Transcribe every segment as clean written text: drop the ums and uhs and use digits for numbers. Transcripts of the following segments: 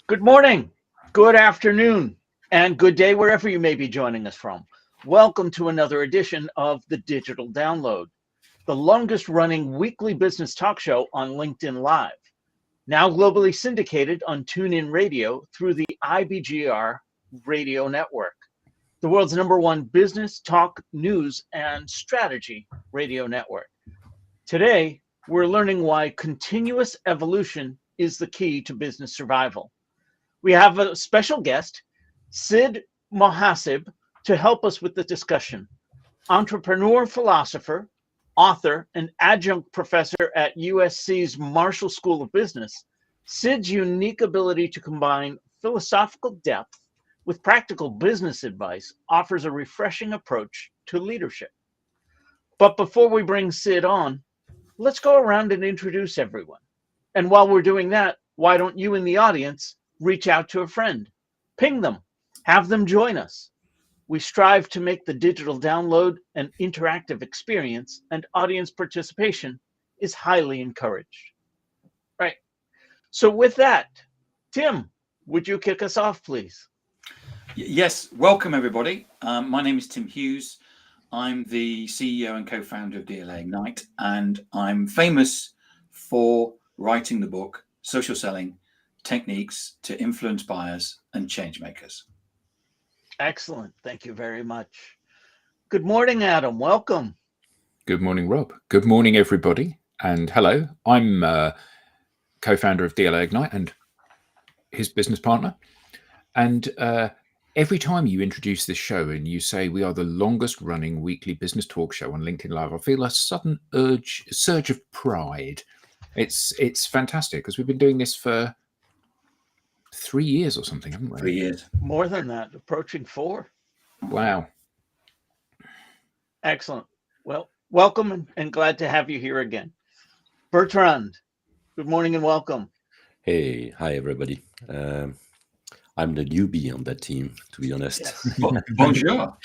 Good morning, good afternoon, and good day wherever you may be joining us from. Welcome to another edition of the Digital Download, the longest running weekly business talk show on LinkedIn Live, now globally syndicated on TuneIn Radio through the IBGR radio network, the world's #1 business, talk, news, and strategy radio network. Today, we're learning why continuous evolution is the key to business survival. We have a special guest, Sid Mohasseb, to help us with the discussion. Entrepreneur, philosopher, author, and adjunct professor at USC's Marshall School of Business, Sid's unique ability to combine philosophical depth with practical business advice offers a refreshing approach to leadership. But before we bring Sid on, let's go around and introduce everyone. And while we're doing that, why don't you in the audience reach out to a friend, ping them, have them join us. We strive to make the digital download an interactive experience, and audience participation is highly encouraged. Right. So with that, Tim, would you kick us off, please? Yes, welcome everybody. My name is Tim Hughes. I'm the CEO and co-founder of DLA Ignite, and I'm famous for writing the book, Social Selling, Techniques to Influence Buyers and Change Makers. Excellent. Thank you very much. Good morning, Adam. Welcome. Good morning, Rob. Good morning, everybody. And hello, I'm co-founder of DLA Ignite and his business partner. And every time you introduce this show and you say we are the longest running weekly business talk show on LinkedIn Live, I feel a sudden surge of pride. It's fantastic because we've been doing this for 3 years or something, haven't we? 3 years. More than that, approaching 4. Wow. Excellent. Well, welcome and glad to have you here again. Bertrand, good morning and welcome. Hey, hi everybody. I'm the newbie on that team, to be honest. Yes. Bonjour.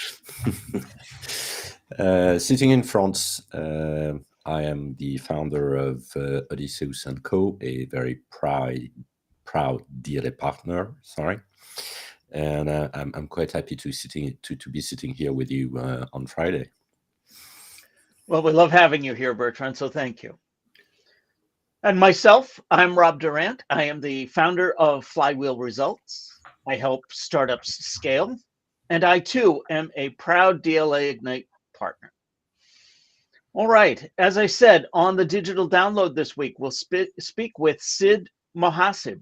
Sitting in France, I am the founder of Odysseus & Co., a very proud DLA partner. Sorry, and I'm quite happy to be sitting here with you on Friday. Well, we love having you here, Bertrand, so thank you. And myself, I'm Rob Durant. I am the founder of Flywheel Results. I help startups scale, and I too am a proud DLA Ignite partner. All right, as I said, on the Digital Download this week, we'll speak with Sid Mohasseb.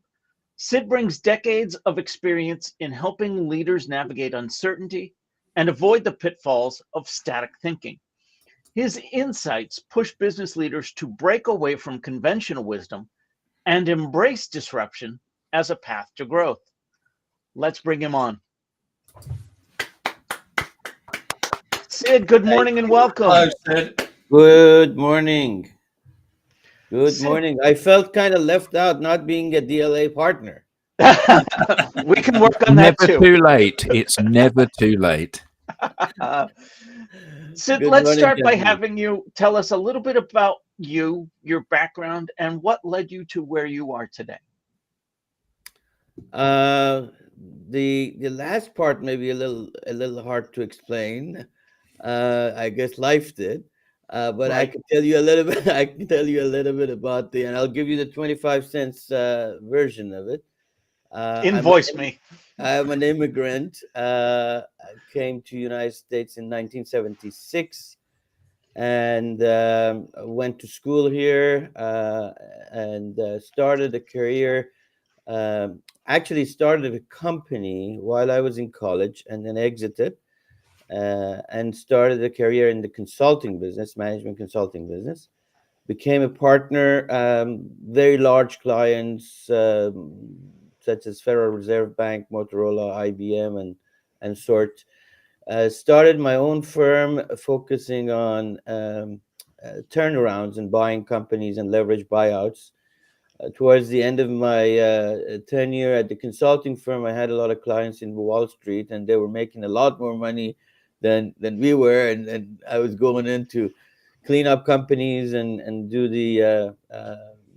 Sid brings decades of experience in helping leaders navigate uncertainty and avoid the pitfalls of static thinking. His insights push business leaders to break away from conventional wisdom and embrace disruption as a path to growth. Let's bring him on. Sid, good morning and welcome. Hello, Sid. Good morning. Good Sid. morning. I felt kind of left out not being a DLA partner. We can work on that Never too. too late. It's never too late. Sid, Good let's morning, start by gentlemen. having you tell us a little bit about you, your background, and what led you to where you are today. The last part may be a little hard to explain. I guess life did. But I Right. can tell you a little bit. I can tell you a little bit about and I'll give you the 25 cents version of it. Invoice me. I'm an immigrant. I came to United States in 1976 and went to school here and started a career. Actually started a company while I was in college and then exited. And started a career in the consulting business, management consulting business. Became a partner, very large clients such as Federal Reserve Bank, Motorola, IBM, and sort. Started my own firm focusing on turnarounds and buying companies and leverage buyouts. Towards the end of my tenure at the consulting firm, I had a lot of clients in Wall Street, and they were making a lot more money than we were, and I was going in to clean up companies and do the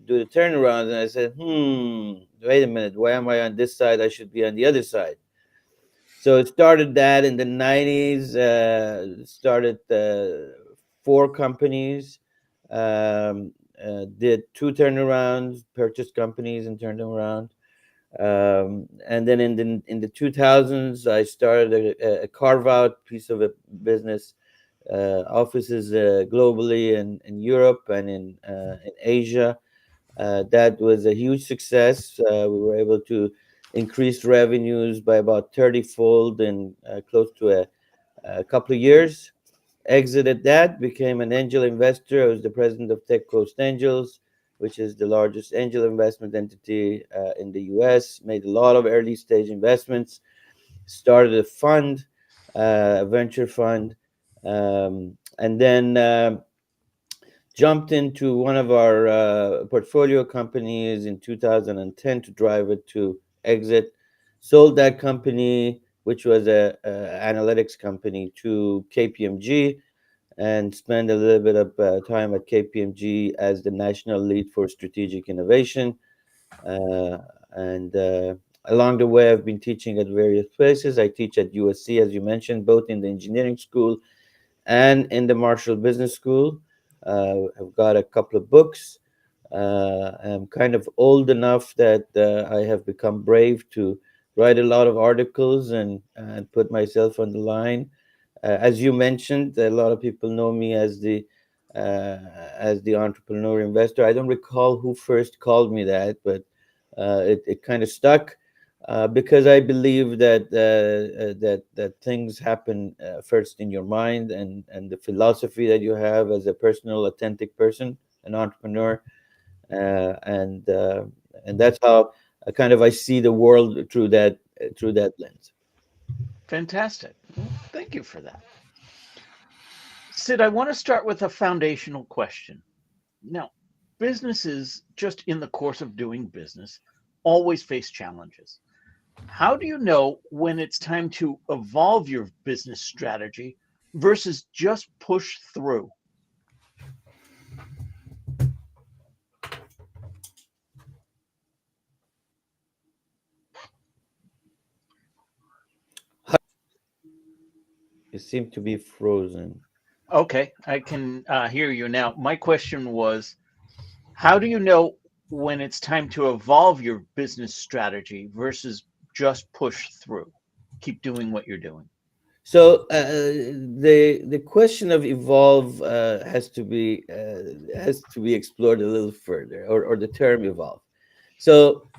do the turnaround, and I said, wait a minute, why am I on this side? I should be on the other side. So it started that in the 90s, started 4 companies, did 2 turnarounds, purchased companies and turned them around. And then in the 2000s, I started a carve out piece of a business, offices globally in Europe and in Asia. That was a huge success. We were able to increase revenues by about 30-fold in close to a couple of years. Exited that, became an angel investor. I was the president of Tech Coast Angels, which is the largest angel investment entity in the US. Made a lot of early stage investments. Started a fund, a venture fund, and then jumped into one of our portfolio companies in 2010 to drive it to exit. Sold that company, which was a analytics company, to KPMG, and spent a little bit of time at KPMG as the national lead for strategic innovation. And along the way, I've been teaching at various places. I teach at USC, as you mentioned, both in the engineering school and in the Marshall Business School. I've got a couple of books. I'm kind of old enough that I have become brave to write a lot of articles and put myself on the line. As you mentioned, a lot of people know me as the entrepreneur investor. I don't recall who first called me that, but it kind of stuck. Because I believe that that things happen first in your mind, and the philosophy that you have as a personal, authentic person, an entrepreneur, and that's how I see the world through that lens. Fantastic. Well, thank you for that. Sid, I want to start with a foundational question. Now, businesses, just in the course of doing business, always face challenges. How do you know when it's time to evolve your business strategy versus just push through? You seem to be frozen. Okay, I can hear you now. My question was, how do you know when it's time to evolve your business strategy versus just push through? Keep doing what you're doing. So the question of evolve has to be explored a little further, or the term evolve. So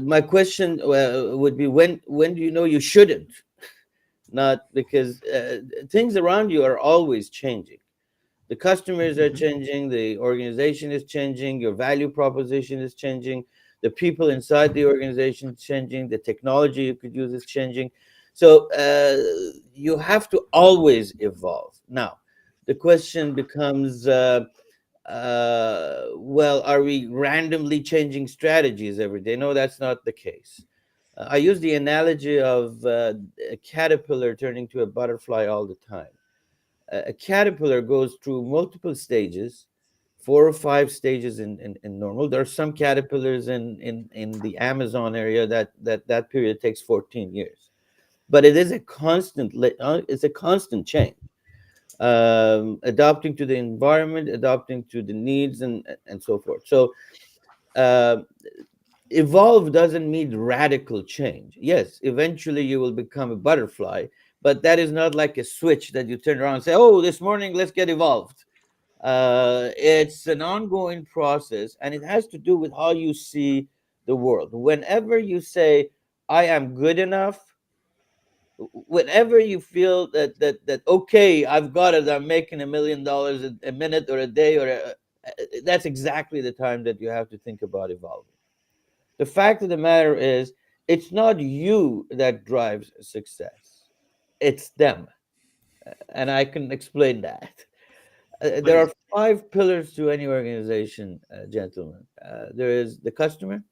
my question would be, when do you know you shouldn't? Not because things around you are always changing. The customers are changing, the organization is changing, your value proposition is changing, the people inside the organization is changing, the technology you could use is changing. So you have to always evolve. Now, the question becomes, well, are we randomly changing strategies every day? No, that's not the case. I use the analogy of a caterpillar turning to a butterfly all the time. A caterpillar goes through multiple stages, 4 or 5 stages in normal. There are some caterpillars in the Amazon area that period takes 14 years. But it is a constant change, adapting to the environment, adapting to the needs, and so forth. So evolve doesn't mean radical change. Yes, eventually you will become a butterfly, but that is not like a switch that you turn around and say, oh, this morning let's get evolved. It's an ongoing process, and it has to do with how you see the world. Whenever you say, I am good enough, whenever you feel that okay, I've got it, I'm making $1 million a minute or a day, that's exactly the time that you have to think about evolving. The fact of the matter is, it's not you that drives success, it's them. And I can explain that. There are 5 pillars to any organization, gentlemen. There is the customer,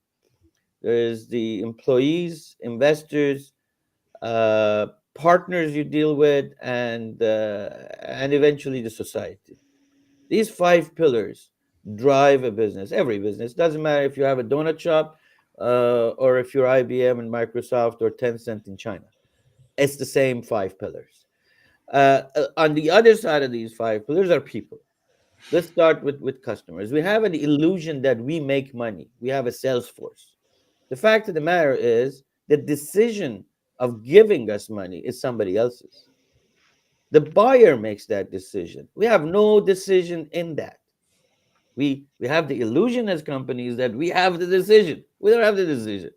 there is the employees, investors, partners you deal with, and eventually the society. These 5 pillars drive a business. Every business, doesn't matter if you have a donut shop or if you're IBM and Microsoft or Tencent in China. It's the same 5 pillars. On the other side of these 5 pillars are people. Let's start with customers. We have an illusion that we make money. We have a sales force. The fact of the matter is the decision of giving us money is somebody else's. The buyer makes that decision. We have no decision in that. We have the illusion as companies that we have the decision. We don't have the decision.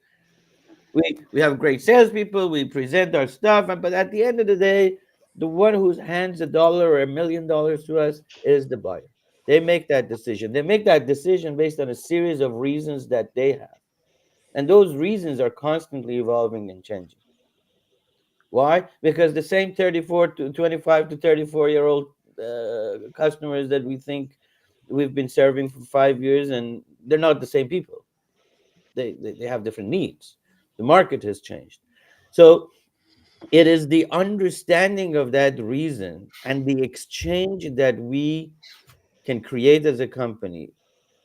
We have great salespeople. We present our stuff, but at the end of the day, the one who hands $1 or $1,000,000 to us is the buyer. They make that decision. They make that decision based on a series of reasons that they have, and those reasons are constantly evolving and changing. Why? Because the same 34 to 25 to 34-year-old customers that we think we've been serving for 5 years, and they're not the same people. They have different needs. The market has changed. So it is the understanding of that reason and the exchange that we can create as a company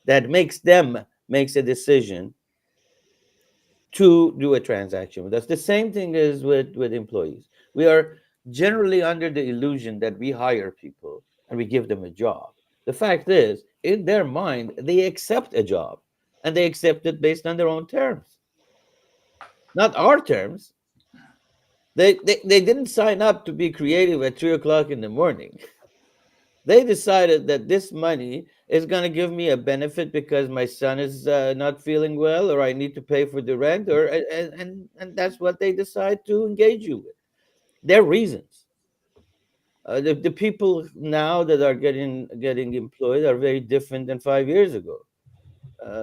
that makes a decision to do a transaction with us. The same thing is with employees. We are generally under the illusion that we hire people and we give them a job. The fact is, in their mind, they accept a job, and they accept it based on their own terms, not our terms. They didn't sign up to be creative at 3 o'clock in the morning. They decided that this money is going to give me a benefit because my son is not feeling well, or I need to pay for the rent, or and that's what they decide to engage you with. Their reasons. The people now that are getting employed are very different than 5 years ago.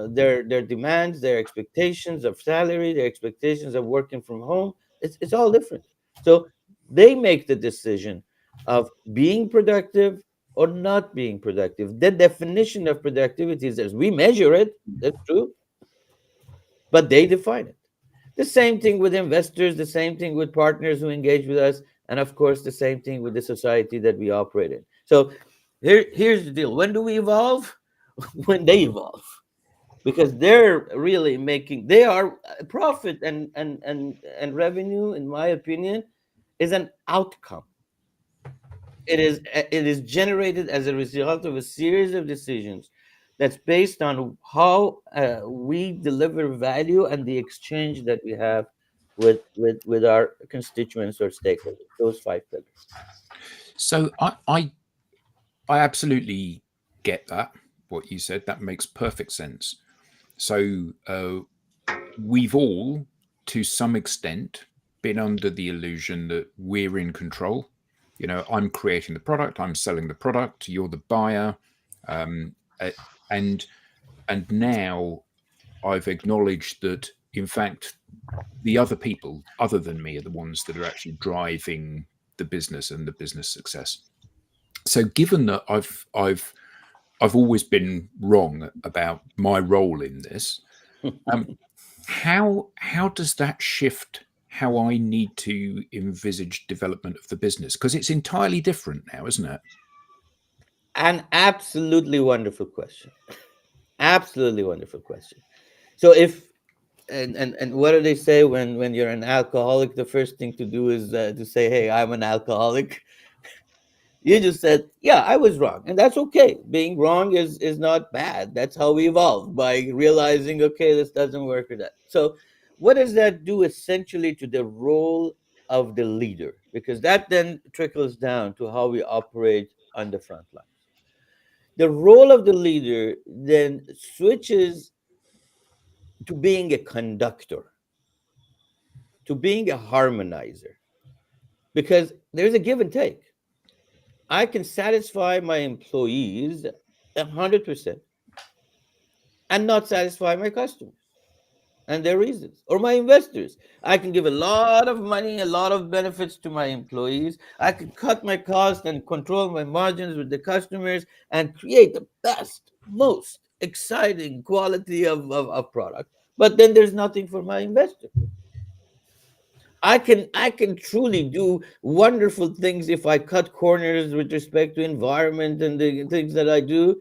Their demands, their expectations of salary, their expectations of working from home, it's all different. So they make the decision of being productive or not being productive. The definition of productivity is as we measure it, that's true, but they define it. The same thing with investors, the same thing with partners who engage with us, and of course, the same thing with the society that we operate in. So here's the deal. When do we evolve? When they evolve. Because they're really they are profit and revenue, in my opinion, is an outcome. It is generated as a result of a series of decisions that's based on how we deliver value and the exchange that we have with our constituents or stakeholders. Those 5 pillars. So I absolutely get that, what you said. That makes perfect sense. So we've all, to some extent, been under the illusion that we're in control. You know, I'm creating the product, I'm selling the product, you're the buyer, and now I've acknowledged that, in fact, the other people other than me are the ones that are actually driving the business and the business success. So given that I've always been wrong about my role in this, how does that shift how I need to envisage development of the business? Because it's entirely different now, isn't it? An absolutely wonderful question. Absolutely wonderful question. So if and what do they say when you're an alcoholic? The first thing to do is to say, "Hey, I'm an alcoholic." You just said, "Yeah, I was wrong," and that's okay. Being wrong is not bad. That's how we evolve, by realizing, okay, this doesn't work or that. So, what does that do essentially to the role of the leader? Because that then trickles down to how we operate on the front lines. The role of the leader then switches to being a conductor, to being a harmonizer, because there's a give and take. I can satisfy my employees 100% and not satisfy my customers and their reasons, or my investors. I can give a lot of money, a lot of benefits to my employees. I can cut my costs and control my margins with the customers and create the best, most exciting quality of product. But then there's nothing for my investor. I can truly do wonderful things if I cut corners with respect to environment and the things that I do.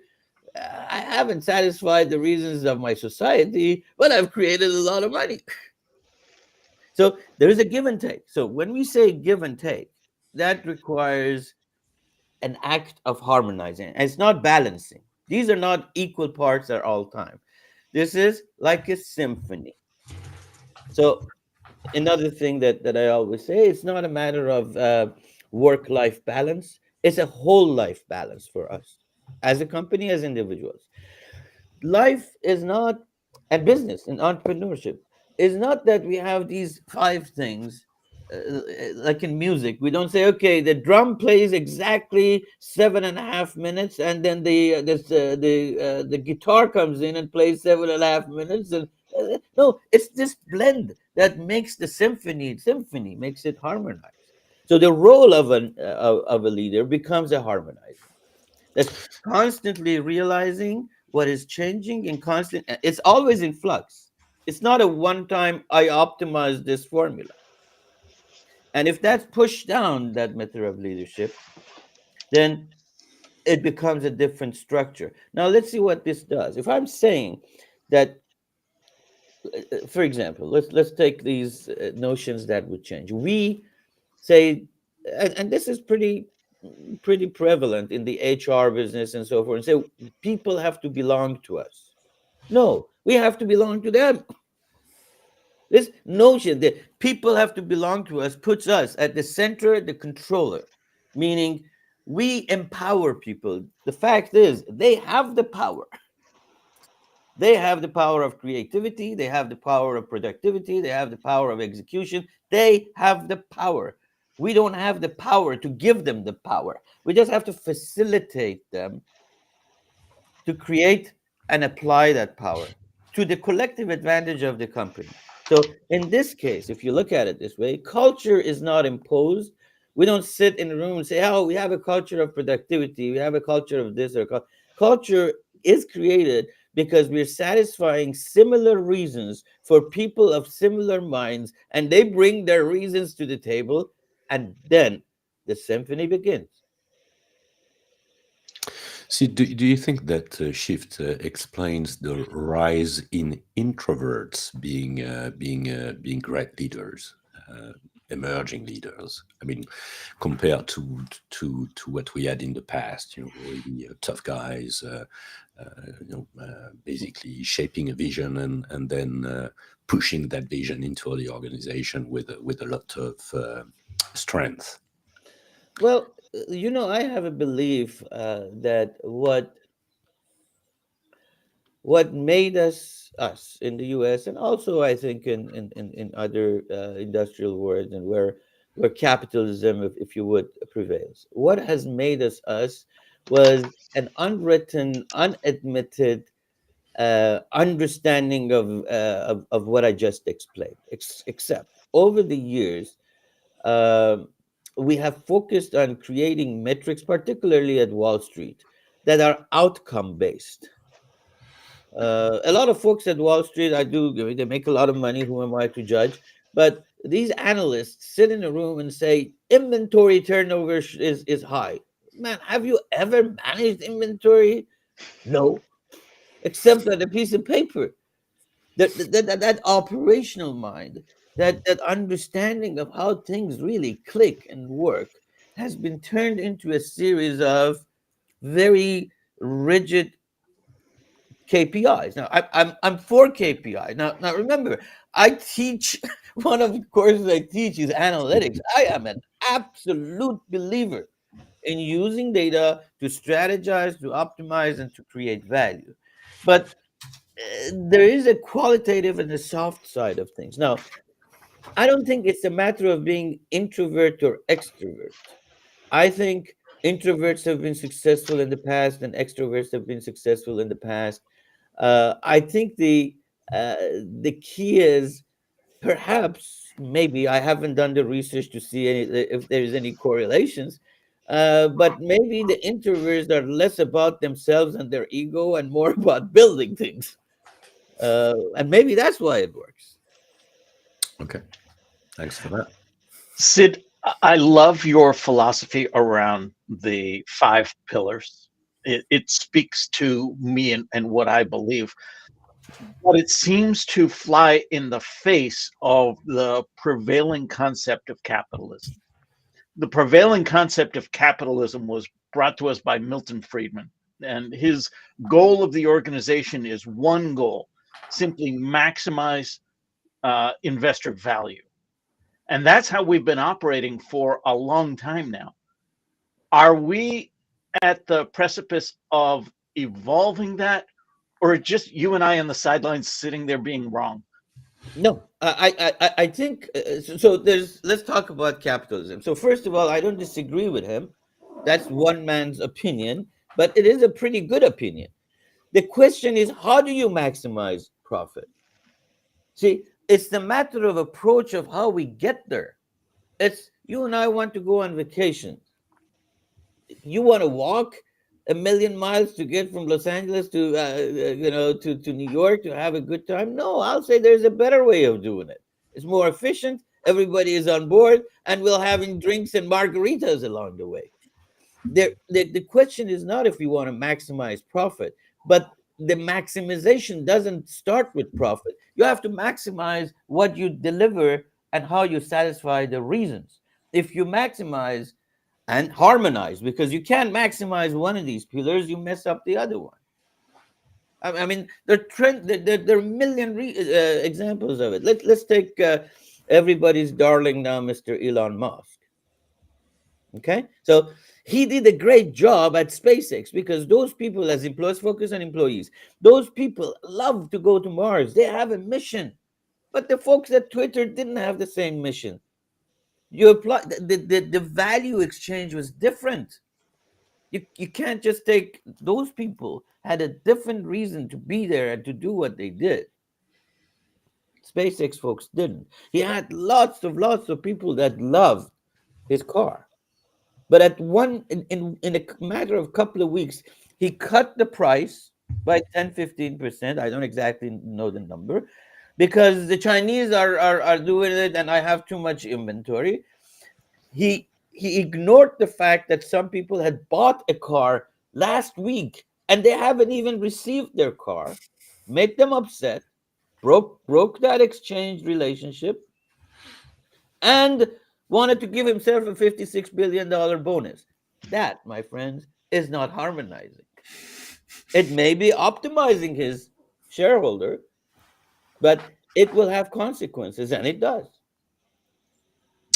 I haven't satisfied the reasons of my society, but I've created a lot of money. So there is a give and take. So when we say give and take, that requires an act of harmonizing. And it's not balancing. These are not equal parts at all time. This is like a symphony. So another thing that I always say, it's not a matter of work-life balance. It's a whole life balance for us as a company, as individuals. Life is not, and business and entrepreneurship is not that we have these five things like in music. We don't say, okay, the drum plays exactly 7.5 minutes, and then the guitar comes in and plays 7.5 minutes, and no, it's this blend that makes the symphony makes it harmonized. So the role of a leader becomes a harmonizer that's constantly realizing what is changing and constant. It's always in flux. It's not a one time I optimize this formula. And if that's pushed down that method of leadership, then it becomes a different structure. Now let's see what this does. If I'm saying that, for example, let's take these notions that would change. We say, and this is pretty prevalent in the HR business and so forth, and say people have to belong to us. No, we have to belong to them. This notion that people have to belong to us puts us at the center, the controller, meaning we empower people. The fact is, they have the power. They have the power of creativity. They have the power of productivity. They have the power of execution. They have the power. We don't have the power to give them the power. We just have to facilitate them to create and apply that power to the collective advantage of the company. So in this case, if you look at it this way, culture is not imposed. We don't sit in a room and say, oh, we have a culture of productivity, we have a culture of this or culture is created because we're satisfying similar reasons for people of similar minds, and they bring their reasons to the table, and then the symphony begins. See, do you think that shift explains the rise in introverts being great leaders, emerging leaders? I mean, compared to what we had in the past, really tough guys, basically shaping a vision and then pushing that vision into the organization with a lot of strength. Well, I have a belief that what made us us in the U.S. and also I think in other industrial worlds and where capitalism, if you would, prevails. What has made us us was an unwritten, unadmitted understanding of what I just explained. Except over the years, um we have focused on creating metrics, particularly at Wall Street, that are outcome based. A lot of folks at Wall Street, they make a lot of money. Who am I to judge? But these analysts sit in a room and say inventory turnover is high. Man, have you ever managed inventory? No, except on a piece of paper. That operational mind, that understanding of how things really click and work, has been turned into a series of very rigid KPIs. Now, I'm for KPI. Now remember, I teach one of the courses I teach is analytics. I am an absolute believer in using data to strategize, to optimize, and to create value. But there is a qualitative and a soft side of things. Now, I don't think it's a matter of being introvert or extrovert. I think introverts have been successful in the past and extroverts have been successful in the past. I think uh, the key is perhaps maybe I haven't done the research to see if there's any correlations, but maybe the introverts are less about themselves and their ego and more about building things, and maybe that's why it works. Okay, thanks for that. Sid, I love your philosophy around the five pillars It speaks to me and what I believe. But it seems to fly in the face of the prevailing concept of capitalism. The prevailing concept of capitalism was brought to us by Milton Friedman, and his goal of the organization is one goal: simply maximize investor value. And that's how we've been operating for a long time now. Are we at the precipice of evolving that, or just you and I on the sidelines sitting there being wrong? No, I think so. Let's talk about capitalism. So first of all, I don't disagree with him. That's one man's opinion, but it is a pretty good opinion. The question is, how do you maximize profit? See, it's the matter of approach of how we get there. It's you and I want to go on vacation. You want to walk 1,000,000 miles to get from Los Angeles to to New York to have a good time? No, I'll say there's a better way of doing it. It's more efficient. Everybody is on board, and we'll having drinks and margaritas along the way. The question is not if we want to maximize profit, but the maximization doesn't start with profit. You have to maximize what you deliver and how you satisfy the reasons. If you maximize and harmonize, because you can't maximize one of these pillars, you mess up the other one. I mean, there are a million examples of it. Let's take everybody's darling now, Mr. Elon Musk. Okay, so he did a great job at SpaceX because those people, as employees, focus on employees. Those people love to go to Mars. They have a mission, but the folks at Twitter didn't have the same mission. You apply the value exchange was different. You can't just take those people had a different reason to be there and to do what they did. SpaceX folks didn't. He had lots of people that loved his car. But at in a matter of a couple of weeks, he cut the price by 10-15%. I don't exactly know the number, because the Chinese are doing it and I have too much inventory. He ignored the fact that some people had bought a car last week and they haven't even received their car, made them upset, broke that exchange relationship, and wanted to give himself a $56 billion bonus. That, my friends, is not harmonizing. It may be optimizing his shareholder, but it will have consequences, and it does.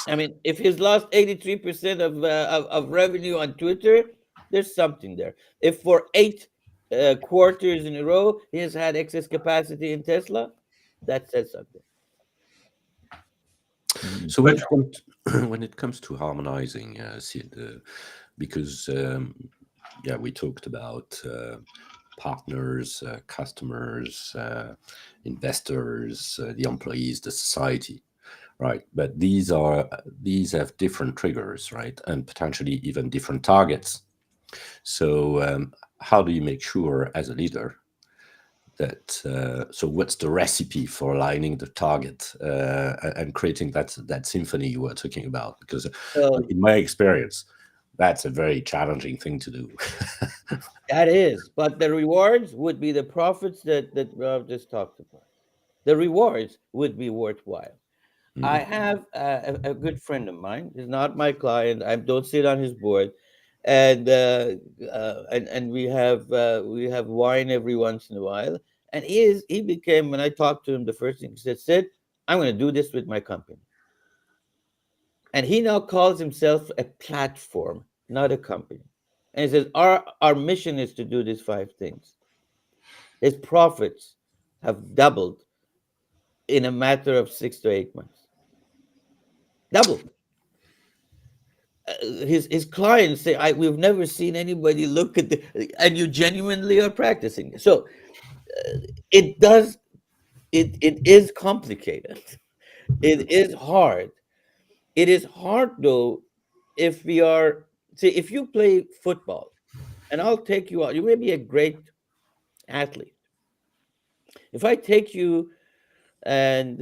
I mean, if he's lost 83% of revenue on Twitter, there's something there. If for 8 quarters in a row he has had excess capacity in Tesla, that says something. So when it comes to harmonizing, Sid, because we talked about partners, customers, investors, the employees, the society, right? But these have different triggers, right, and potentially even different targets. So how do you make sure as a leader that so what's the recipe for aligning the target and creating that symphony you were talking about? Because in my experience, that's a very challenging thing to do. That is, but the rewards would be the profits that Rob just talked about. The rewards would be worthwhile. I have a good friend of mine. He's not my client. I don't sit on his board, and we have wine every once in a while. And he became, when I talked to him, the first thing he said, "Sid, I'm going to do this with my company." And he now calls himself a platform, not a company. And he says, our mission is to do these 5 things. His profits have doubled in a matter of 6 to 8 months. Doubled. His clients say, we've never seen anybody look at and you genuinely are practicing. So it is complicated. It is hard. It is hard though if if you play football, and I'll take you out. You may be a great athlete. If I take you and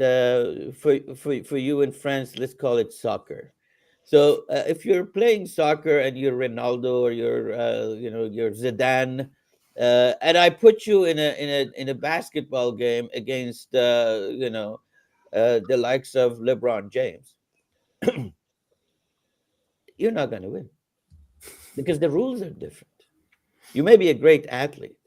for you in France, let's call it soccer. So if you're playing soccer and you're Ronaldo or you're Zidane, and I put you in a basketball game against the likes of LeBron James, you're not going to win because the rules are different. You may be a great athlete,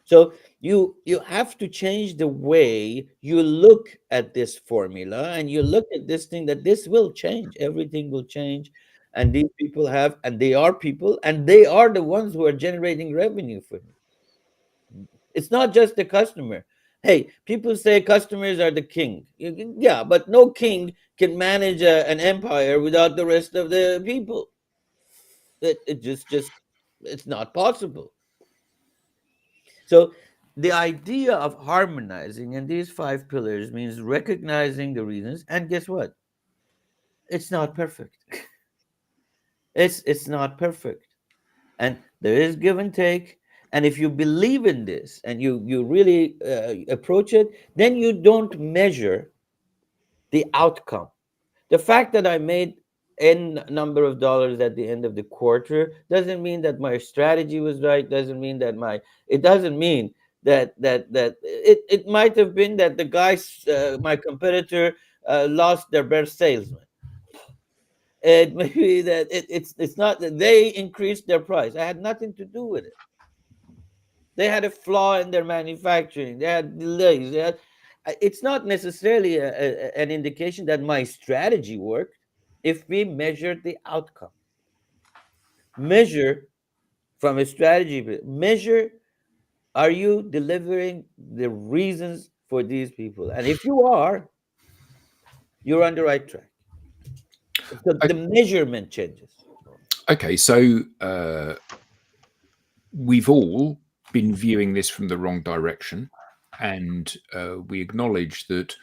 so you have to change the way you look at this formula, and you look at this thing that this will change. Everything will change, and these people have, and they are people, and they are the ones who are generating revenue for me. It's not just the customer. Hey, people say customers are the king. Yeah, but no king can manage an empire without the rest of the people. It just it's not possible. So the idea of harmonizing in these five pillars means recognizing the reasons, and guess what? It's not perfect. It's not perfect, and there is give and take. And if you believe in this and you really approach it, then you don't measure the outcome. The fact that I made n number of dollars at the end of the quarter doesn't mean that my strategy was right. Doesn't mean that it doesn't mean that it might have been that the guys, my competitor, lost their best salesman. It may be that it's not that they increased their price. I had nothing to do with it. They had a flaw in their manufacturing. They had delays. It's not necessarily an indication that my strategy worked. If we measured the outcome, measure from a strategy, measure, are you delivering the reasons for these people? And if you are, you're on the right track. So the measurement changes. Okay, so we've all been viewing this from the wrong direction, and we acknowledge that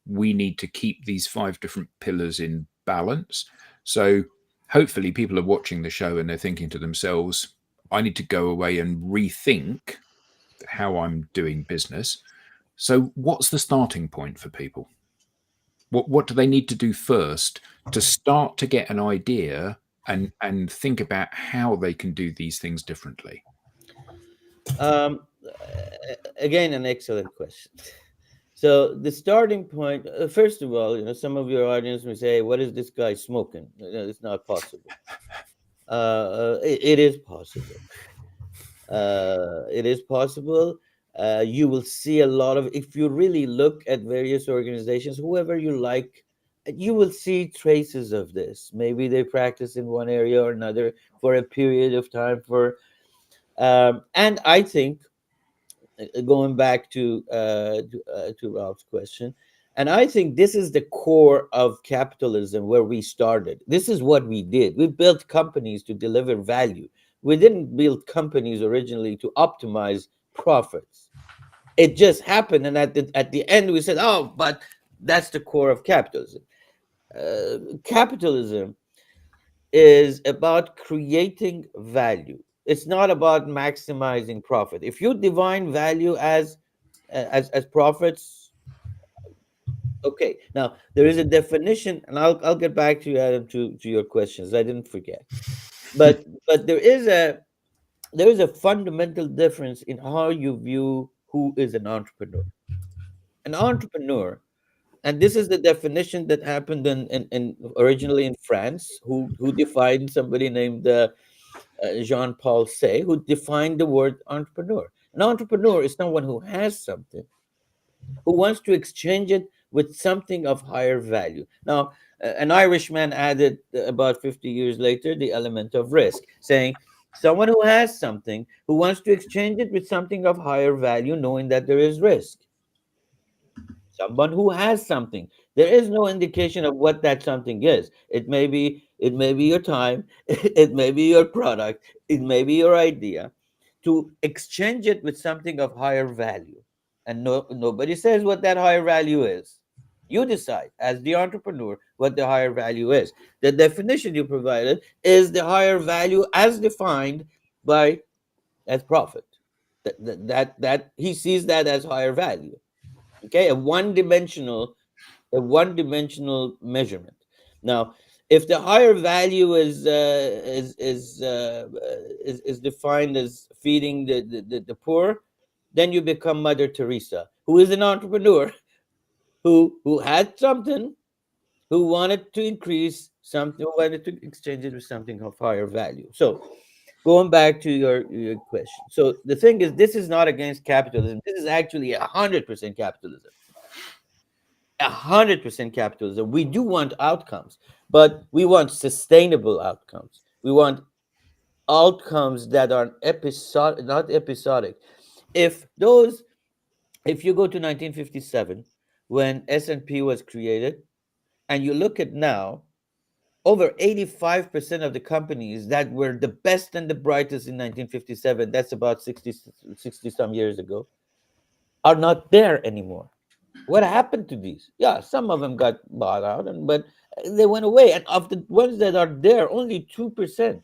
we need to keep these five different pillars in balance. So hopefully people are watching the show and they're thinking to themselves, I need to go away and rethink how I'm doing business. So what's the starting point for people? What do they need to do first to start to get an idea and think about how they can do these things differently? Um, Again, an excellent question. So the starting point, first of all, some of your audience may say, "What is this guy smoking?" It's not possible. It is possible. It is possible. You will see a lot of, if you really look at various organizations, whoever you like, you will see traces of this. Maybe they practice in one area or another for a period of time. And I think, going back to Ralph's question, and I think this is the core of capitalism where we started. This is what we did. We built companies to deliver value. We didn't build companies originally to optimize profits. It just happened, and at the end we said, "Oh, but that's the core of capitalism." Capitalism is about creating value. It's not about maximizing profit. If you define value as profits, okay. Now there is a definition, and I'll get back to you, Adam, to your questions. I didn't forget, but there is a fundamental difference in how you view who is an entrepreneur. An entrepreneur, and this is the definition that happened in originally in France, who defined somebody named Jean-Paul Say, who defined the word entrepreneur. An entrepreneur is someone who has something, who wants to exchange it with something of higher value. Now, an Irishman added about 50 years later the element of risk, saying someone who has something who wants to exchange it with something of higher value, knowing that there is risk. Someone who has something. There is no indication of what that something is. It may be your time, it may be your product, it may be your idea. To exchange it with something of higher value. And nobody says what that higher value is. You decide as the entrepreneur what the higher value is. The definition you provided is the higher value as defined as profit. That he sees that as higher value. Okay, a one-dimensional measurement. Now, If the higher value is defined as feeding the poor, then you become Mother Teresa, who is an entrepreneur who had something, who wanted to increase something, who wanted to exchange it with something of higher value. So going back to your question. So the thing is, this is not against capitalism. This is actually 100% capitalism. 100% capitalism. We do want outcomes, but we want sustainable outcomes. We want outcomes that are episodic, not episodic. If those, if you go to 1957, when S&P was created, and you look at now, over 85% of the companies that were the best and the brightest in 1957, that's about 60 some years ago, are not there anymore. What happened to these? Yeah, some of them got bought out, but they went away. And of the ones that are there, only 2%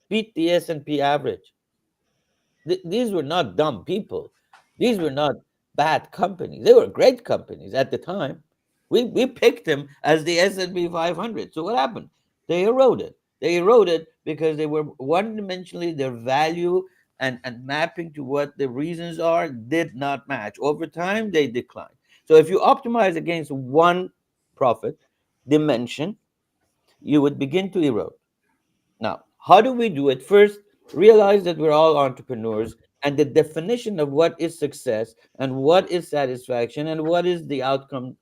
beat the S&P average. These were not dumb people. These were not bad companies. They were great companies at the time. We picked them as the S&P 500. So what happened? They eroded. They eroded because they were one-dimensionally, their value and mapping to what the reasons are did not match. Over time, they declined. So if you optimize against one profit dimension, you would begin to erode. Now, how do we do it? First, realize that we're all entrepreneurs, and the definition of what is success and what is satisfaction and what is the outcome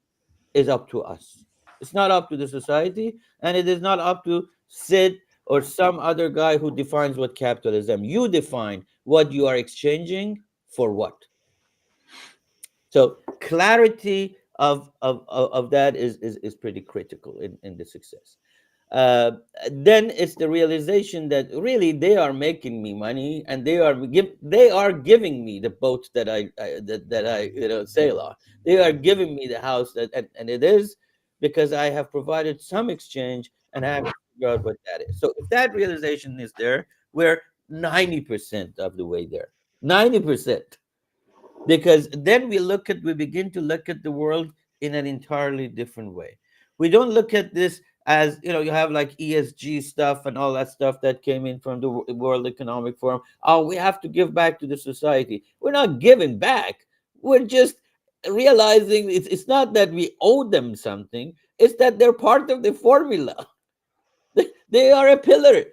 is up to us. It's not up to the society, and it is not up to Sid or some other guy who defines what capitalism. You define what you are exchanging for what. So clarity of that is pretty critical in the success. uh, then it's the realization that really they are making me money, and they are giving me the boat that I sail on. They are giving me the house and it is because I have provided some exchange, and I have to figure out what that is. So if that realization is there, we're 90% of the way there. 90%, because then we begin to look at the world in an entirely different way. We don't look at this as, you have like ESG stuff and all that stuff that came in from the World Economic Forum. Oh, we have to give back to the society. We're not giving back. We're just realizing it's not that we owe them something, it's that they're part of the formula. They are a pillar.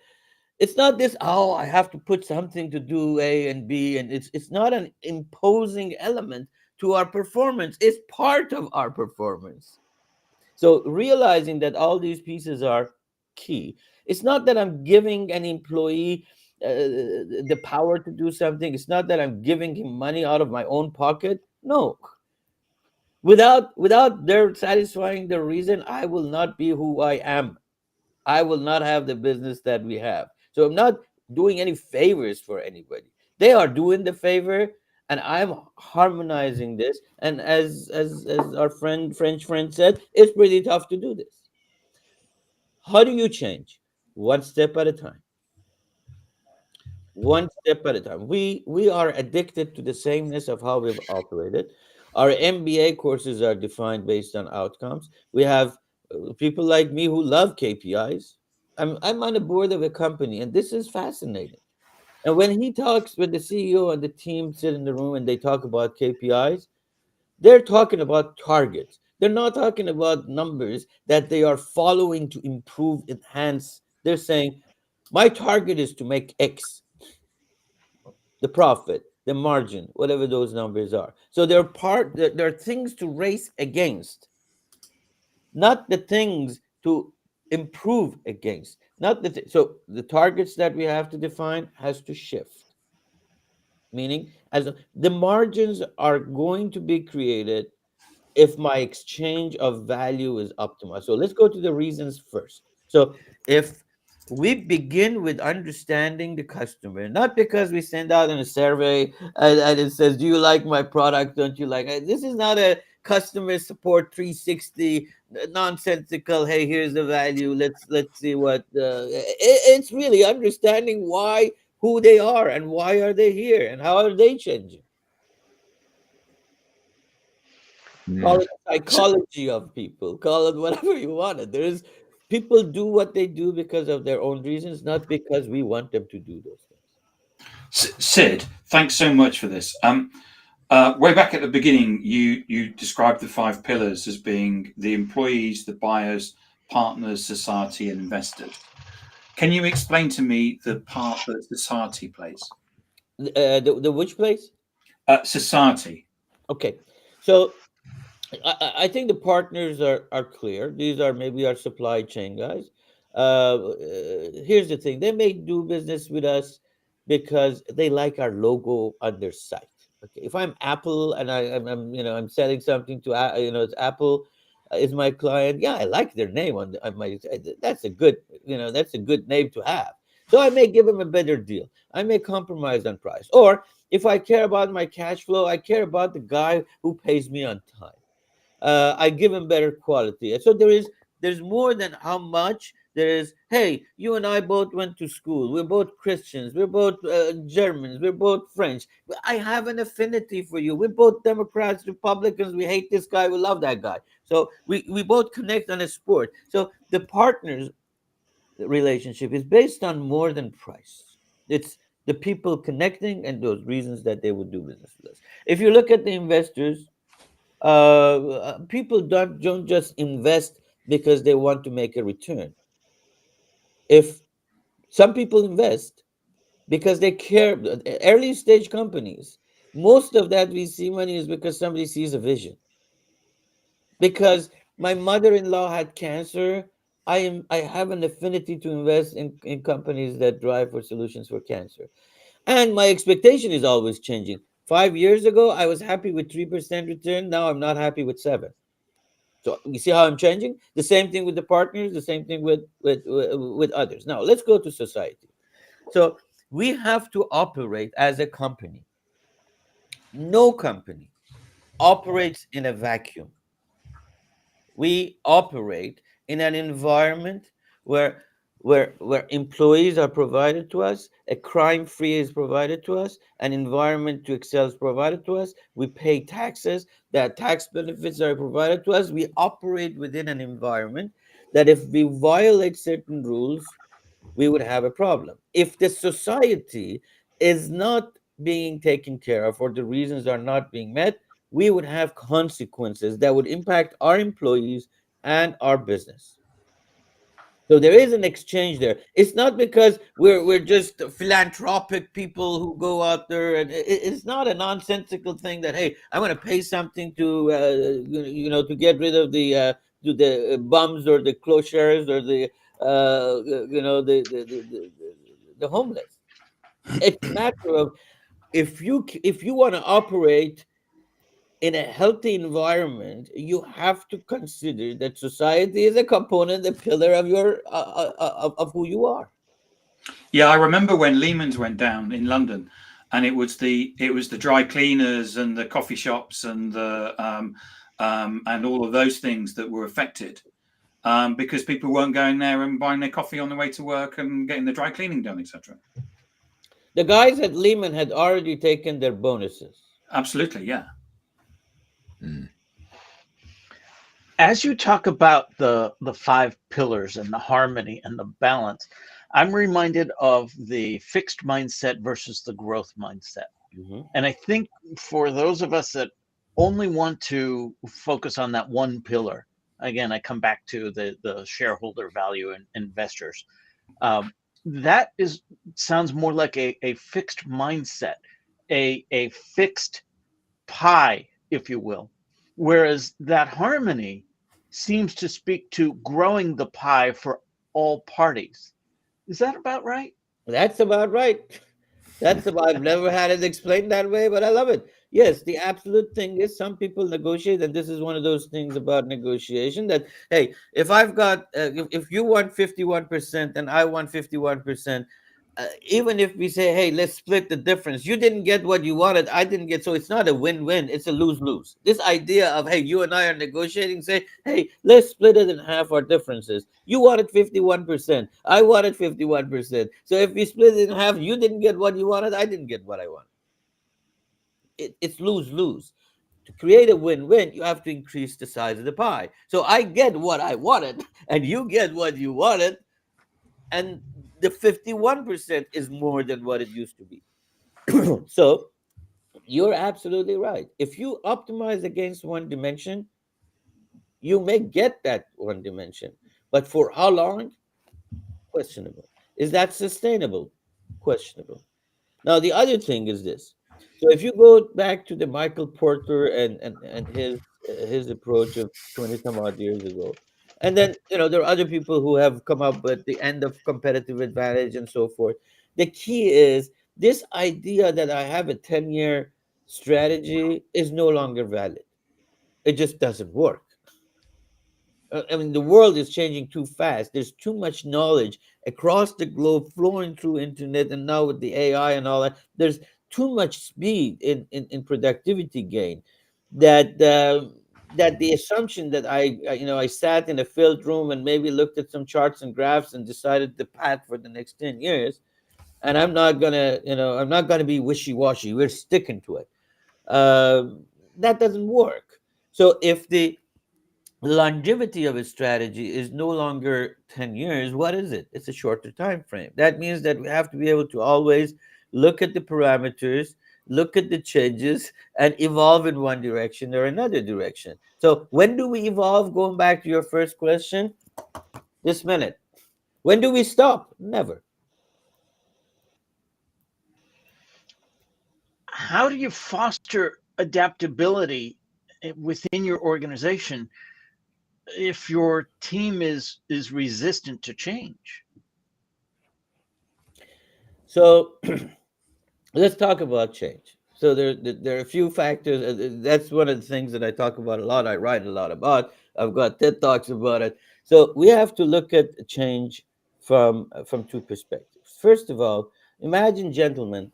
It's not this, oh, I have to put something to do A and B, and it's not an imposing element to our performance. It's part of our performance. So realizing that all these pieces are key. It's not that I'm giving an employee the power to do something. It's not that I'm giving him money out of my own pocket. No. Without their satisfying the reason, I will not be who I am. I will not have the business that we have. So I'm not doing any favors for anybody. They are doing the favor, and I'm harmonizing this. And as our French friend said, it's pretty tough to do this. How do you change? One step at a time. One step at a time. We are addicted to the sameness of how we've operated. Our MBA courses are defined based on outcomes. We have people like me who love KPIs. I'm on the board of a company, and this is fascinating. And when he talks, when the CEO and the team sit in the room and they talk about KPIs, they're talking about targets. They're not talking about numbers that they are following to improve, enhance. They're saying, my target is to make X, the profit, the margin, whatever those numbers are. So there are things to race against, not the things to improve against. Not so the targets that we have to define has to shift. Meaning, the margins are going to be created if my exchange of value is optimized. So let's go to the reasons first. So if we begin with understanding the customer, not because we send out in a survey and it says, do you like my product? Don't you like it? This is not a customer support 360 nonsensical, hey, here's the value. Let's see what it's really understanding who they are and why are they here and how are they changing. Call it psychology of people, call it whatever you want. There is People do what they do because of their own reasons, not because we want them to do those things. Sid, thanks so much for this. Way back at the beginning, you described the 5 pillars as being the employees, the buyers, partners, society, and investors. Can you explain to me the part that society plays? The which place? Society. Okay, so I think the partners are clear. These are maybe our supply chain guys. Here's the thing: they may do business with us because they like our logo on their site. Okay, if I'm Apple and I'm selling something to it's Apple is my client. Yeah, I like their name on my. That's a good that's a good name to have. So I may give them a better deal. I may compromise on price, or if I care about my cash flow, I care about the guy who pays me on time. I give him better quality. And so there's more than how much there is. Hey, you and I both went to school. We're both Christians. We're both Germans. We're both French. I have an affinity for you. We're both Democrats, Republicans. We hate this guy. We love that guy. So we both connect on a sport. So the partners relationship is based on more than price. It's the people connecting and those reasons that they would do business with us. If you look at the investors, people don't just invest because they want to make a return. If some people invest because they care, early stage companies, most of that VC money is because somebody sees a vision. Because my mother-in-law had cancer, I have an affinity to invest in companies that drive for solutions for cancer. And my expectation is always changing. 5 years ago, I was happy with 3% return. Now I'm not happy with 7. So you see how I'm changing? The same thing with the partners, the same thing with others. Now let's go to society. So we have to operate as a company. No company operates in a vacuum. We operate in an environment where where employees are provided to us, a crime free is provided to us, an environment to excel is provided to us, we pay taxes, that tax benefits are provided to us. We operate within an environment that if we violate certain rules, we would have a problem. If the society is not being taken care of or the reasons are not being met, we would have consequences that would impact our employees and our business. So there is an exchange there. It's not because we're just philanthropic people who go out there, and it's not a nonsensical thing that hey, I'm going to pay something to to get rid of the bums or the clochers or the the homeless. It's a matter of if you want to operate in a healthy environment, you have to consider that society is a component, a pillar of your of who you are. Yeah, I remember when Lehman's went down in London, and it was the dry cleaners and the coffee shops and the and all of those things that were affected because people weren't going there and buying their coffee on the way to work and getting the dry cleaning done, etc. The guys at Lehman had already taken their bonuses. Absolutely, yeah. As you talk about the 5 pillars and the harmony and the balance, I'm reminded of the fixed mindset versus the growth mindset. Mhm. And I think for those of us that only want to focus on that one pillar, again, I come back to the shareholder value and investors. That sounds more like a fixed mindset, a fixed pie, if you will. Whereas that harmony seems to speak to growing the pie for all parties. Is that about right? That's about right. That's about, I've never had it explained that way, but I love it. Yes, the absolute thing is some people negotiate, and this is one of those things about negotiation that, hey, if I've got, if you want 51% and I want 51%, even if we say, hey, let's split the difference, you didn't get what you wanted, I didn't get, so it's not a win-win, it's a lose-lose. This idea of, hey, you and I are negotiating, say, hey, let's split it in half our differences. You wanted 51%, I wanted 51%. So if we split it in half, you didn't get what you wanted, I didn't get what I wanted. It's lose-lose. to create a win-win, you have to increase the size of the pie. So I get what I wanted, and you get what you wanted, and the 51% is more than what it used to be. So you're absolutely right. If you optimize against one dimension, you may get that one dimension, but for how long? Questionable. Is that sustainable? Questionable. Now, the other thing is this. So if you go back to the Michael Porter and his approach of 20 some odd years ago, and then there are other people who have come up with the end of competitive advantage and so forth. The key is this idea that I have a 10-year strategy is no longer valid. It just doesn't work. I mean, the world is changing too fast. There's too much knowledge across the globe flowing through internet, and now with the AI and all that, there's too much speed in productivity gain that that the assumption that I sat in a filled room and maybe looked at some charts and graphs and decided the path for the next 10 years, and I'm not gonna be wishy-washy. We're sticking to it. That doesn't work. So if the longevity of a strategy is no longer 10 years, what is it? It's a shorter time frame. That means that we have to be able to always look at the parameters, look at the changes, and evolve in one direction or another direction. So when do we evolve? Going back to your first question, this minute. When do we stop? Never. How do you foster adaptability within your organization if your team is resistant to change? So let's talk about change. So there are a few factors. That's one of the things that I talk about a lot. I write a lot about. I've got TED Talks about it. So we have to look at change from two perspectives. First of all, imagine, gentlemen,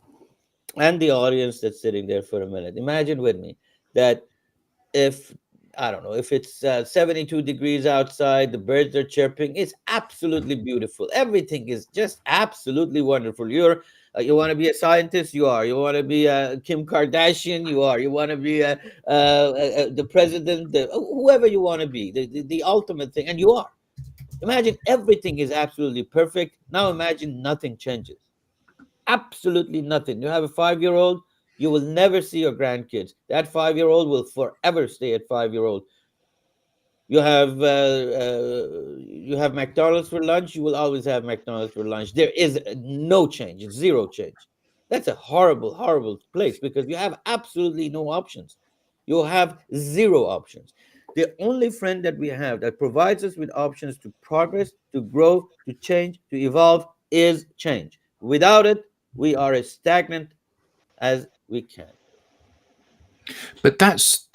and the audience that's sitting there for a minute. Imagine with me that if I don't know if it's 72 degrees outside, the birds are chirping. It's absolutely beautiful. Everything is just absolutely wonderful. You want to be a scientist, you are. You want to be Kim Kardashian, you are. You want to be the president, whoever you want to be, the ultimate thing, and you are. Imagine everything is absolutely perfect. Now imagine nothing changes. Absolutely nothing. You have a 5-year-old, you will never see your grandkids. That 5-year-old will forever stay at 5-year-old. You have McDonald's for lunch, you will always have McDonald's for lunch. There is no change, zero change. That's a horrible, horrible place because you have absolutely no options. You have zero options. The only friend that we have that provides us with options to progress, to grow, to change, to evolve is change. Without it, we are as stagnant as we can. But that's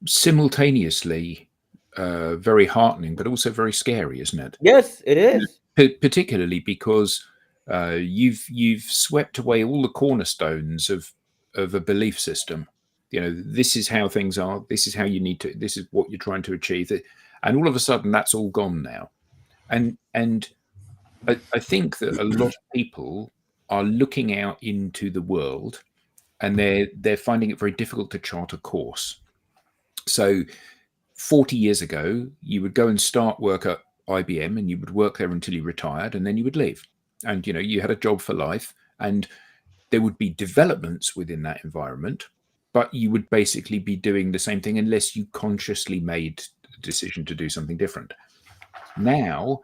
simultaneously very heartening, but also very scary, isn't it? Yes, it is. Particularly because you've swept away all the cornerstones of a belief system. This is how things are. This is how you need to. This is what you're trying to achieve. And all of a sudden, that's all gone now. And I think that a lot of people are looking out into the world, and they're finding it very difficult to chart a course. So 40 years ago, you would go and start work at IBM, and you would work there until you retired, and then you would leave. And you had a job for life, and there would be developments within that environment, but you would basically be doing the same thing unless you consciously made a decision to do something different. Now,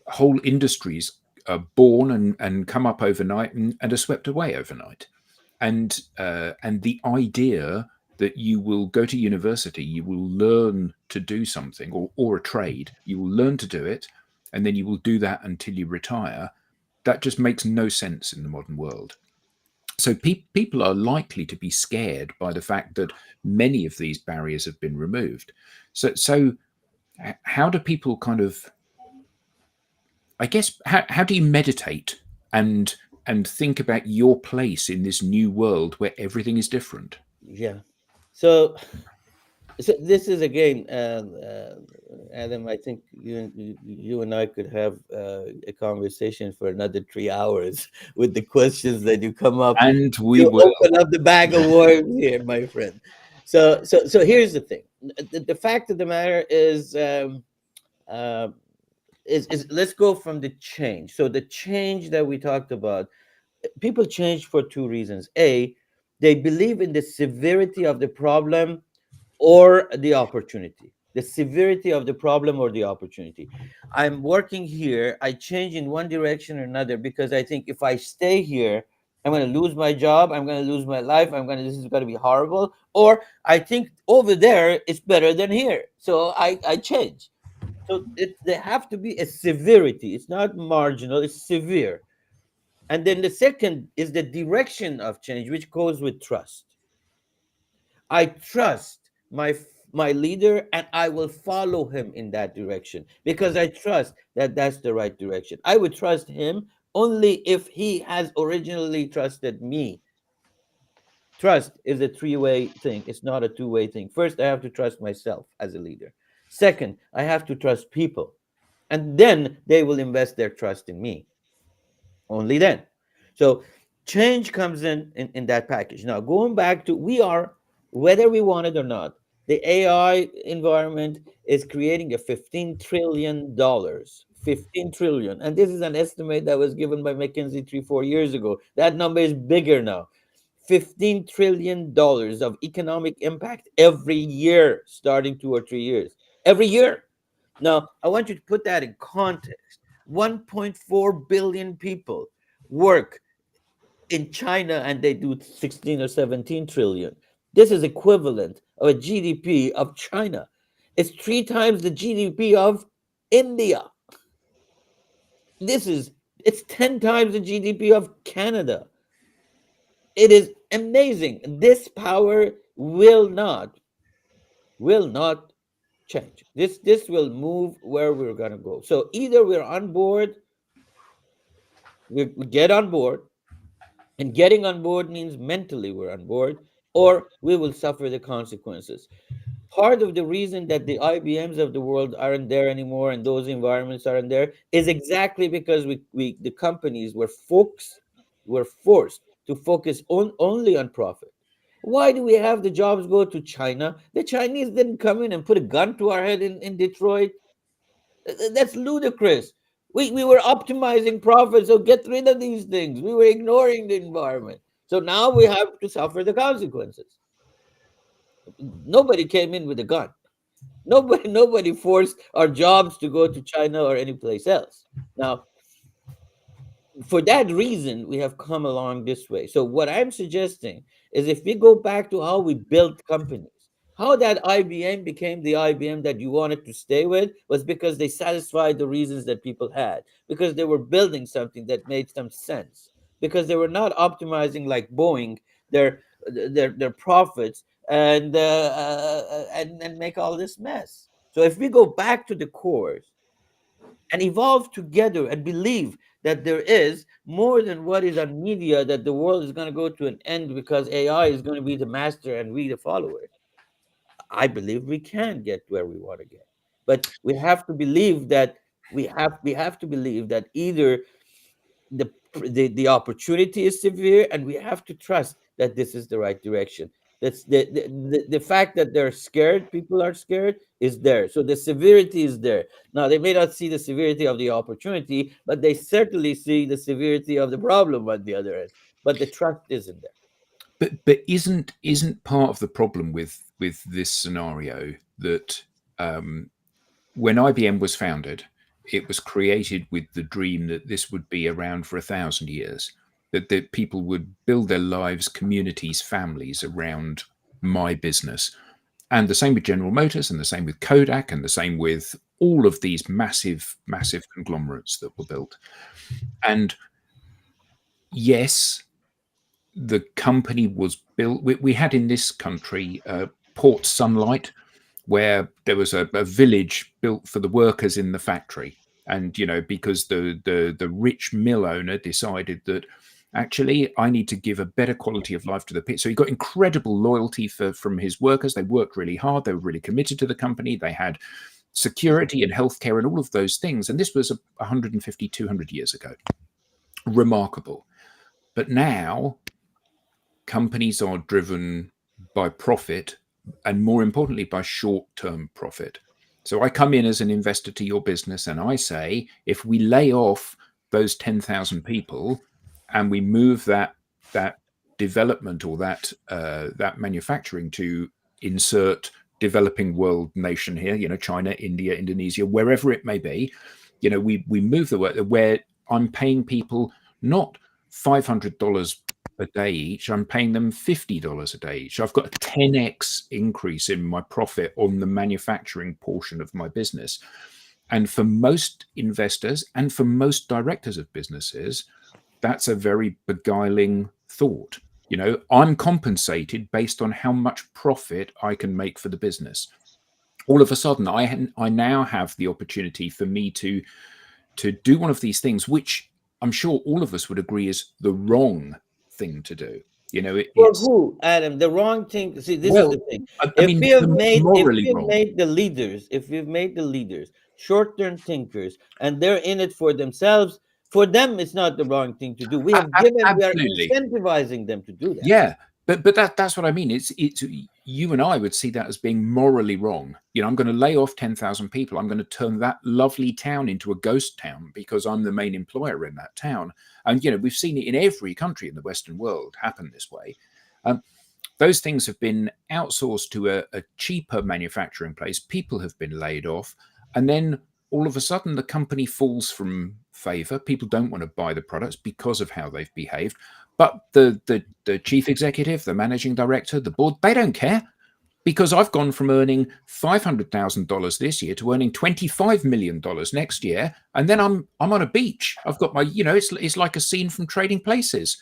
whole industries are born and come up overnight and are swept away overnight. And the idea that you will go to university, you will learn to do something or a trade, you will learn to do it, and then you will do that until you retire, that just makes no sense in the modern world. So people are likely to be scared by the fact that many of these barriers have been removed. So how do people kind of, I guess, how do you meditate and think about your place in this new world where everything is different? Yeah. So this is again, Adam. I think you and I could have a conversation for another 3 hours with the questions that you come up. And we you will open up the bag of worms here, my friend. So here's the thing. The fact of the matter uh, is let's go from the change. So the change that we talked about, people change for two reasons. A, they believe in the severity of the problem or the opportunity. The severity of the problem or the opportunity. I'm working here, I change in one direction or another because I think if I stay here, I'm going to lose my job, I'm going to lose my life, this is going to be horrible. Or I think over there it's better than here. So I change. So there have to be a severity. It's not marginal, it's severe. And then the second is the direction of change, which goes with trust. I trust my leader and I will follow him in that direction because I trust that that's the right direction. I would trust him only if he has originally trusted me. Trust is a three-way thing. It's not a two-way thing. First, I have to trust myself as a leader. Second, I have to trust people. And then they will invest their trust in me. Only then. So change comes in that package. Now, going back to whether we want it or not, the AI environment is creating a $15 trillion. 15 trillion. And this is an estimate that was given by McKinsey 3-4 years ago. That number is bigger now. $15 trillion of economic impact every year, starting 2 or 3 years. Every year. Now, I want you to put that in context. 1.4 billion people work in China and they do 16 or 17 trillion. This is equivalent of a GDP of China. It's 3 times the GDP of India. It's 10 times the GDP of Canada. It is amazing. This power will not change. This will move where we're going to go. So either we're on board, we get on board, and getting on board means mentally we're on board, or we will suffer the consequences. Part of the reason that the IBMs of the world aren't there anymore and those environments aren't there is exactly because the companies were forced to focus only on profit. Why do we have the jobs go to China? The Chinese didn't come in and put a gun to our head in Detroit. That's ludicrous. We were optimizing profit, so get rid of these things. We were ignoring the environment. So now we have to suffer the consequences. Nobody came in with a gun. Nobody forced our jobs to go to China or any place else. Now, for that reason, we have come along this way. So what I'm suggesting is if we go back to how we built companies, how that IBM became the IBM that you wanted to stay with was because they satisfied the reasons that people had, because they were building something that made some sense, because they were not optimizing like Boeing their profits and make all this mess. So if we go back to the cores and evolve together and believe that there is more than what is on media, that the world is going to go to an end because AI is going to be the master and we the followers, I believe we can get where we want to get. But we have to believe that we have to believe that either the opportunity is severe and we have to trust that this is the right direction. That's the fact that they're scared, people are scared, is there. So the severity is there. Now they may not see the severity of the opportunity, but they certainly see the severity of the problem on the other end. But the trust isn't there. But isn't part of the problem with this scenario that when IBM was founded, it was created with the dream that this would be around for 1,000 years, that people would build their lives, communities, families around my business. And the same with General Motors, and the same with Kodak, and the same with all of these massive conglomerates that were built. And yes, the company was built. We had in this country Port Sunlight, where there was a village built for the workers in the factory. And, because the rich mill owner decided that actually I need to give a better quality of life to the pit. So he got incredible loyalty from his workers. They worked really hard. They were really committed to the company. They had security and healthcare and all of those things. And this was 150, 200 years ago. Remarkable. But now companies are driven by profit and more importantly, by short-term profit. So I come in as an investor to your business and I say, if we lay off those 10,000 people and we move that development or that manufacturing to insert developing world nation here, China, India, Indonesia, wherever it may be, we move the work where I'm paying people not $500 a day each, I'm paying them $50 a day each. I've got a 10x increase in my profit on the manufacturing portion of my business. And for most investors and for most directors of businesses, that's a very beguiling thought. I'm compensated based on how much profit I can make for the business. All of a sudden, I now have the opportunity for me to do one of these things, which I'm sure all of us would agree is the wrong thing to do. For who, Adam? The wrong thing. See, this is the thing. I mean, morally wrong. If we've made the leaders short-term thinkers, and they're in it for themselves, for them, it's not the wrong thing to do. We are incentivizing them to do that. Yeah, but that's what I mean. It's you and I would see that as being morally wrong. I'm going to lay off 10,000 people. I'm going to turn that lovely town into a ghost town because I'm the main employer in that town. And we've seen it in every country in the Western world happen this way. Those things have been outsourced to a cheaper manufacturing place. People have been laid off, and then all of a sudden the company falls from favor. People don't want to buy the products because of how they've behaved. But the chief executive, the managing director, the board, they don't care, because I've gone from earning $500,000 this year to earning $25 million next year, and then I'm on a beach. I've got my, it's like a scene from Trading Places.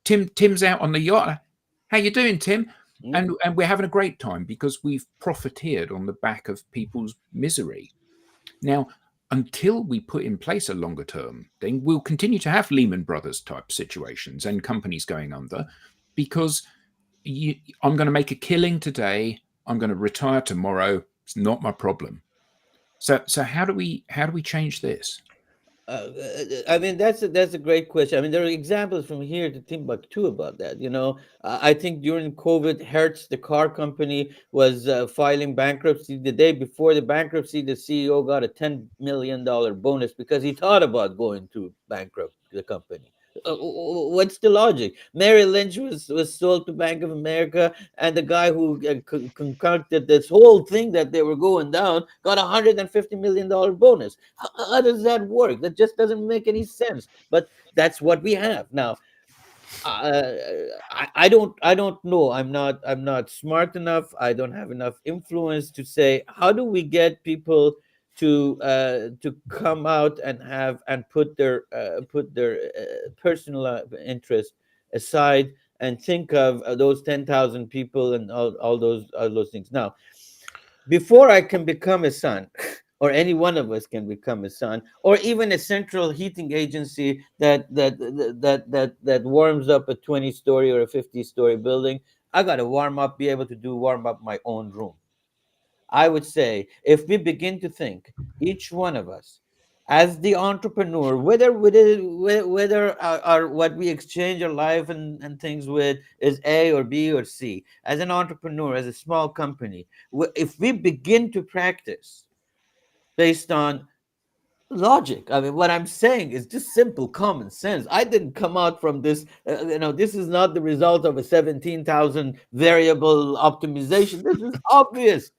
Tim's out on the yacht. How you doing, Tim? And we're having a great time because we've profiteered on the back of people's misery. Now, until we put in place a longer term thing, we'll continue to have Lehman Brothers type situations and companies going under, because I'm going to make a killing today, I'm going to retire tomorrow. It's not my problem. So how do we change this? I mean, that's a great question. I mean, there are examples from here to Timbuktu about that. I think during COVID, Hertz, the car company, was filing bankruptcy. The day before the bankruptcy, the CEO got a $10 million bonus because he thought about going to bankrupt the company. What's the logic? Merrill Lynch was sold to Bank of America, and the guy who concocted this whole thing that they were going down got $150 million bonus. How does that work? That just doesn't make any sense. But that's what we have now. I don't know. I'm not smart enough. I don't have enough influence to say, how do we get people to come out and put their personal interest aside and think of those 10,000 people and all those things. Now, before I can become a son, or any one of us can become a son, or even a central heating agency that warms up a 20-story or a 50-story building, I got to be able to warm up my own room. I would say, if we begin to think, each one of us, as the entrepreneur, whether our what we exchange our life and things with is A or B or C, as an entrepreneur, as a small company, if we begin to practice based on logic. I mean, what I'm saying is just simple common sense. I didn't come out from this, this is not the result of a 17,000 variable optimization. This is obvious.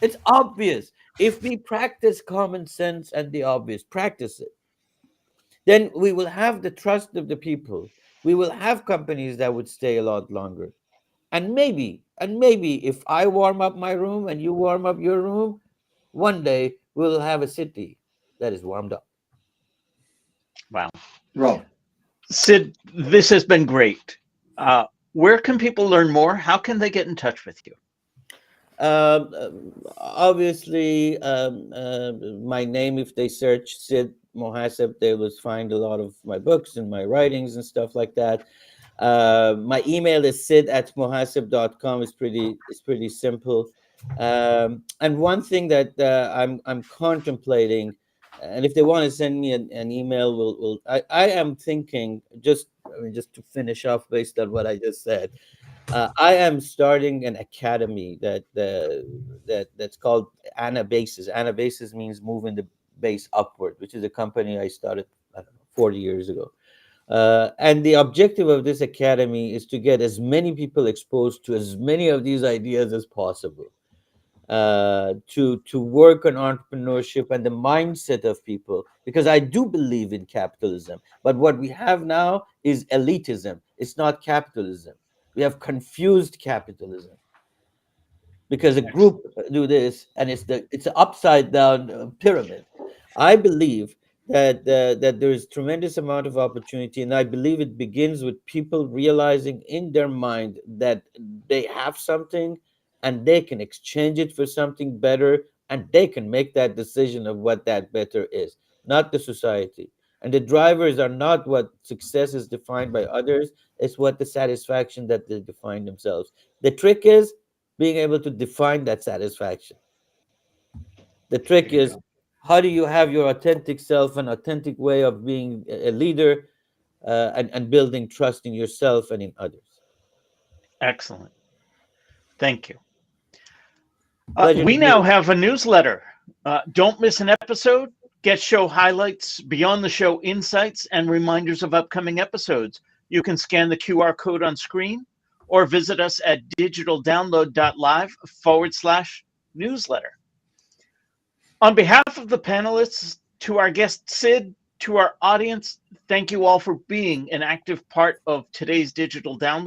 It's obvious. If we practice common sense and the obvious, practice it, then we will have the trust of the people. We will have companies that would stay a lot longer. And maybe if I warm up my room and you warm up your room, one day we'll have a city that is warmed up. Wow. Rob. Sid, this has been great. Where can people learn more? How can they get in touch with you? Obviously, my name, if they search Sid Mohasseb, they will find a lot of my books and my writings and stuff like that. My email is sid@mohasseb.com. It's pretty simple. And one thing that I'm contemplating, and if they want to send me an email, I am thinking, just to finish off based on what I just said, I am starting an academy that's called Anabasis. Anabasis means moving the base upward, which is a company I started, I don't know, 40 years ago. And the objective of this academy is to get as many people exposed to as many of these ideas as possible, to work on entrepreneurship and the mindset of people, because I do believe in capitalism. But what we have now is elitism. It's not capitalism. We have confused capitalism, because a group do this, and it's an upside down pyramid. I believe that there is tremendous amount of opportunity, and I believe it begins with people realizing in their mind that they have something and they can exchange it for something better, and they can make that decision of what that better is, not the society. And the drivers are not what success is defined by others, it's what the satisfaction that they define themselves. The trick is being able to define that satisfaction. The trick There you is, go. how do you have your authentic self, an authentic way of being a leader, and building trust in yourself and in others. Excellent. Thank you. Pleasure to We be now with have a newsletter. Don't miss an episode. Get show highlights, beyond the show insights, and reminders of upcoming episodes. You can scan the QR code on screen or visit us at digitaldownload.live/newsletter. On behalf of the panelists, to our guest Sid, to our audience, thank you all for being an active part of today's digital download.